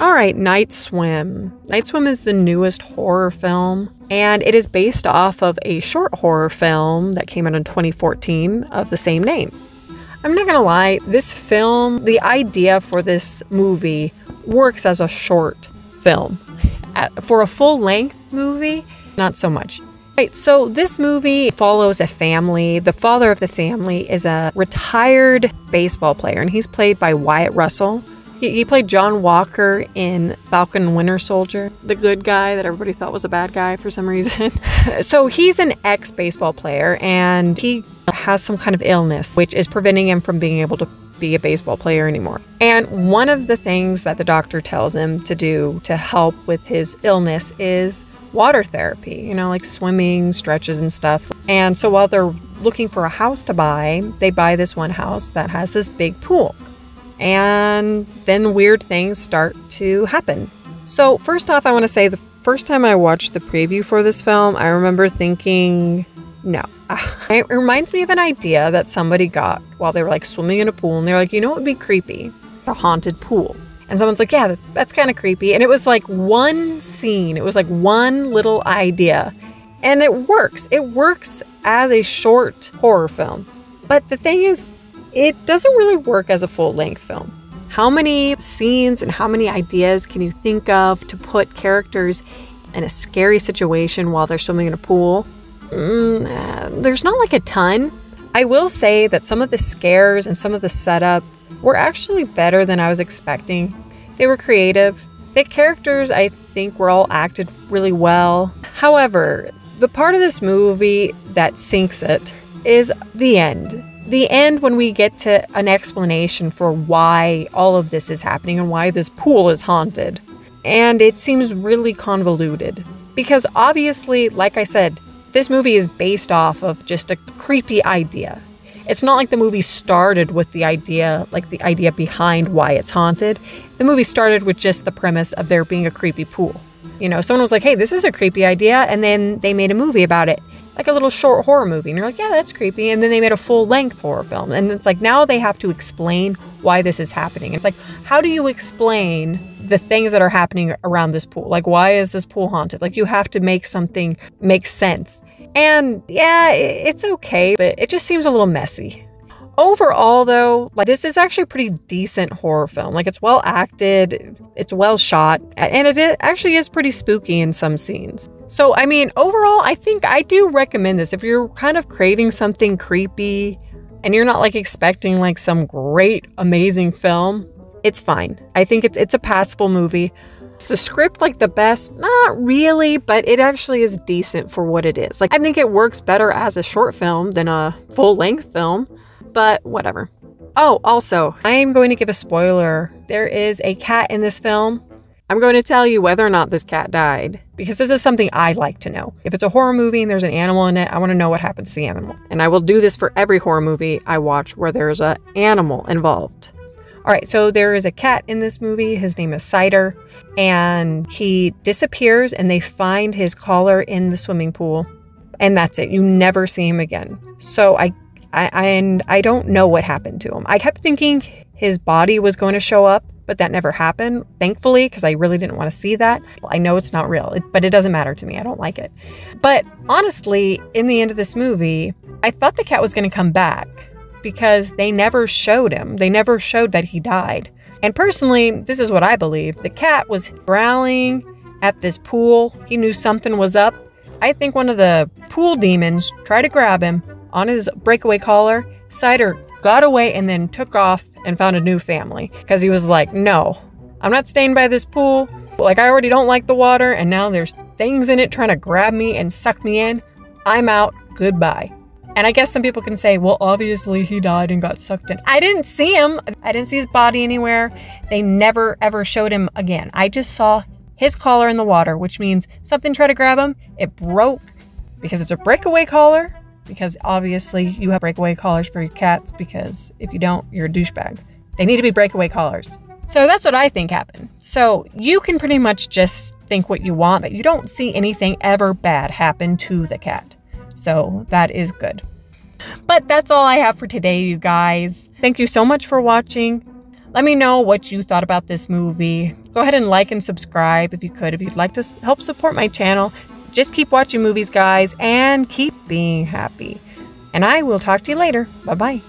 All right, Night Swim. Night Swim is the newest horror film, and it is based off of a short horror film that came out in 2014 of the same name. I'm not gonna lie, this film, the idea for this movie works as a short film. For a full-length movie, not so much. Right, so this movie follows a family. The father of the family is a retired baseball player, and he's played by Wyatt Russell. He played John Walker in Falcon and Winter Soldier, the good guy that everybody thought was a bad guy for some reason. So he's an ex-baseball player, and he has some kind of illness, which is preventing him from being able to be a baseball player anymore. And one of the things that the doctor tells him to do to help with his illness is water therapy, you know, like swimming, stretches and stuff. And so while they're looking for a house to buy, they buy this one house that has this big pool. And then weird things start to happen. So first off, I want to say the first time I watched the preview for this film, I remember thinking, no. It reminds me of an idea that somebody got while they were like swimming in a pool, and they're like, you know what would be creepy? A haunted pool. And someone's like, yeah, that's kind of creepy. And it was like one scene. It was like one little idea. And it works. It works as a short horror film. But the thing is, it doesn't really work as a full-length film. How many scenes and how many ideas can you think of to put characters in a scary situation while they're swimming in a pool? There's not like a ton. I will say that some of the scares and some of the setup were actually better than I was expecting. They were creative. The characters, I think, were all acted really well. However, the part of this movie that sinks it is the end. The end when we get to an explanation for why all of this is happening and why this pool is haunted. And it seems really convoluted. Because obviously, like I said, this movie is based off of just a creepy idea. It's not like the movie started with the idea, like the idea behind why it's haunted. The movie started with just the premise of there being a creepy pool. You know, someone was like, hey, this is a creepy idea, and then they made a movie about it. Like a little short horror movie. And you're like, yeah, that's creepy. And then they made a full-length horror film. And it's like, now they have to explain why this is happening. It's like, how do you explain the things that are happening around this pool? Like, why is this pool haunted? Like, you have to make something make sense. And yeah, it's okay, but it just seems a little messy. Overall, though, like, this is actually a pretty decent horror film. Like, it's well acted, it's well shot, and it actually is pretty spooky in some scenes. So, I mean, overall, I think I do recommend this. If you're kind of craving something creepy and you're not like expecting like some great, amazing film, it's fine. I think it's a passable movie. Is the script like the best? Not really, but it actually is decent for what it is. Like, I think it works better as a short film than a full-length film, but whatever. Oh, also, I am going to give a spoiler. There is a cat in this film. I'm going to tell you whether or not this cat died, because this is something I like to know. If it's a horror movie and there's an animal in it, I want to know what happens to the animal. And I will do this for every horror movie I watch where there's an animal involved. All right, so there is a cat in this movie. His name is Cider, and he disappears, and they find his collar in the swimming pool, and that's it. You never see him again. So I don't know what happened to him. I kept thinking his body was going to show up, but that never happened, thankfully, because I really didn't want to see that. I know it's not real, but it doesn't matter to me. I don't like it. But honestly, in the end of this movie, I thought the cat was going to come back because they never showed him. They never showed that he died. And personally, this is what I believe. The cat was growling at this pool. He knew something was up. I think one of the pool demons tried to grab him on his breakaway collar. Cider got away and then took off and found a new family because he was like, no, I'm not staying by this pool. Like, I already don't like the water, and now there's things in it trying to grab me and suck me in. I'm out. Goodbye. And I guess some people can say, well, obviously he died and got sucked in. I didn't see him. I didn't see his body anywhere. They never ever showed him again. I just saw his collar in the water, which means something tried to grab him. It broke because it's a breakaway collar. Because obviously you have breakaway collars for your cats, because if you don't, you're a douchebag. They need to be breakaway collars. So that's what I think happened. So you can pretty much just think what you want, but you don't see anything ever bad happen to the cat. So that is good. But that's all I have for today, you guys. Thank you so much for watching. Let me know what you thought about this movie. Go ahead and like and subscribe if you could, if you'd like to help support my channel. Just keep watching movies, guys, and keep being happy. And I will talk to you later. Bye-bye.